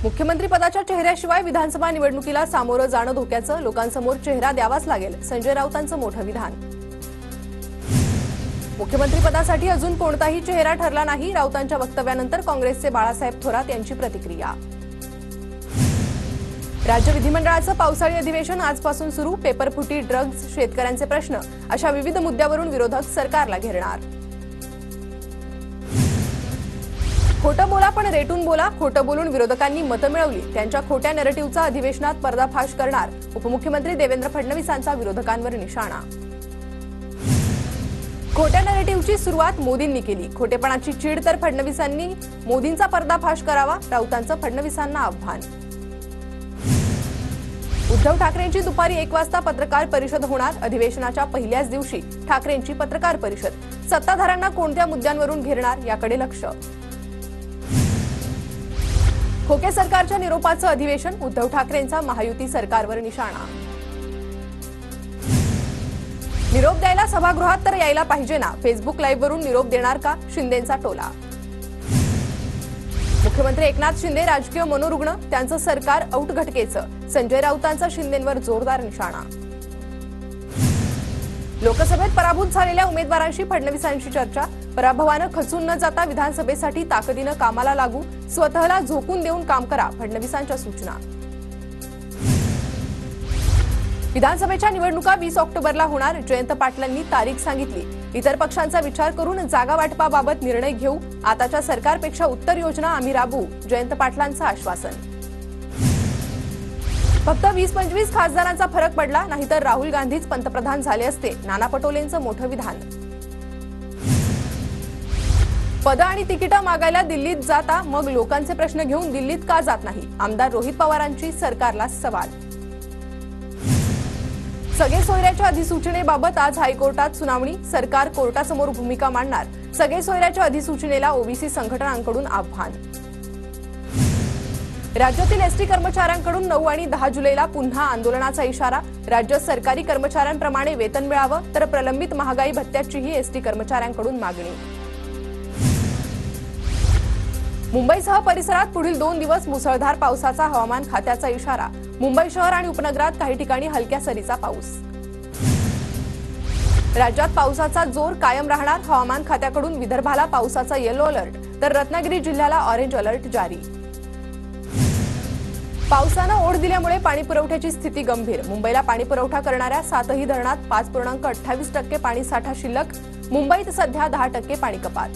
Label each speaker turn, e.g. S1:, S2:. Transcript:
S1: मुख्यमंत्री पदाच्या चेहऱ्याशिवाय विधानसभा निवडणुकीला सामोरं जाणं धोक्याचं, लोकांसमोर चेहरा द्यावाच लागेल, संजय राऊतांचं मोठं विधान। मुख्यमंत्री पदासाठी अजून कोणताही चेहरा ठरला नाही, राऊतांच्या वक्तव्यानंतर काँग्रेसचे बाळासाहेब थोरात यांची प्रतिक्रिया। राज्य विधिमंडळाचं पावसाळी अधिवेशन आजपासून सुरू, पेपरफुटी, ड्रग्ज, शेतकऱ्यांचे प्रश्न अशा विविध मुद्द्यावरून विरोधक सरकारला घेरणार। खोटं बोला पण रेटून बोला, खोटं बोलून विरोधकांनी मतं मिळवली, त्यांच्या खोट्या नॅरेटिव्हचा अधिवेशनात पर्दाफाश करणार, उपमुख्यमंत्री देवेंद्र फडणवीसांचा विरोधकांवर निशाणा। खोट्या नॅरेटिव्हची सुरुवात मोदींनी केली, खोटेपणाची चीड तर फडणवीसांनी मोदींचा पर्दाफाश करावा, राऊतांचं फडणवीसांना आव्हान। उद्धव ठाकरेंची दुपारी 1 वाजता पत्रकार परिषद होणार, अधिवेशनाच्या पहिल्याच दिवशी ठाकरेंची पत्रकार परिषद, सत्ताधाऱ्यांना कोणत्या मुद्द्यांवरून घेरणार याकडे लक्ष। खोके सरकारच्या निरोपाचं अधिवेशन, उद्धव ठाकरेंचा महायुती सरकारवर निशाणा। निरोप द्यायला सभागृहात तर यायला पाहिजे ना, फेसबुक लाईव्हवरून निरोप देणार का, शिंदेंचा टोला। मुख्यमंत्री एकनाथ शिंदे राजकीय मनोरुग्ण, त्यांचं सरकार औट घटकेचं, संजय राऊतांचा शिंदेंवर जोरदार निशाणा। लोकसभेत पराभूत झालेल्या उमेदवारांशी फडणवीसांची चर्चा, पराभवानं खचून न जाता विधानसभेसाठी ताकदीनं कामाला लागू, स्वतःला झोकून देऊन काम करा, फडणवीसांच्या सूचना। विधानसभेच्या निवडणुका 20 ऑक्टोबरला होणार, जयंत पाटलांनी तारीख सांगितली, इतर पक्षांचा विचार करून जागा वाटपाबाबत निर्णय घेऊ, आताच्या सरकारपेक्षा उत्तर योजना आम्ही राबवू, जयंत पाटलांचं आश्वासन। फक्त 20-25 खासदारांचा फरक पडला, नाहीतर राहुल गांधीच पंतप्रधान झाले असते, नाना पटोलेंचं मोठं विधान। पद आणि तिकीटं मागायला दिल्लीत जाता, मग लोकांचे प्रश्न घेऊन दिल्लीत का जात नाही, आमदार रोहित पवारांची सरकारला सवाल। सगळे सोयऱ्याच्या अधिसूचनेबाबत आज हायकोर्टात सुनावणी, सरकार कोर्टासमोर भूमिका मांडणार, सगळे सोयऱ्याच्या अधिसूचनेला ओबीसी संघटनांकडून आव्हान। राज्यातील एसटी कर्मचाऱ्यांकडून 9 आणि 10 जुलैला पुन्हा आंदोलनाचा इशारा, राज्य सरकारी कर्मचाऱ्यांप्रमाणे वेतन मिळावं, तर प्रलंबित महागाई भत्त्याचीही एसटी कर्मचाऱ्यांकडून मागणी। मुंबईसह परिसरात पुढील 2 दिवस मुसळधार पावसाचा हवामान खात्याचा इशारा, मुंबई शहर आणि उपनगरात काही ठिकाणी हलक्या सरीचा पाऊस। राज्यात पावसाचा जोर कायम राहणार, हवामान खात्याकडून विदर्भाला पावसाचा येलो अलर्ट, तर रत्नागिरी जिल्ह्याला ऑरेंज अलर्ट जारी। पावसानं ओढ दिल्यामुळे पाणीपुरवठ्याची स्थिती गंभीर, मुंबईला पाणीपुरवठा करणाऱ्या 7ही धरणात 5.28% पाणीसाठा शिल्लक, मुंबईत सध्या 10% पाणी कपात।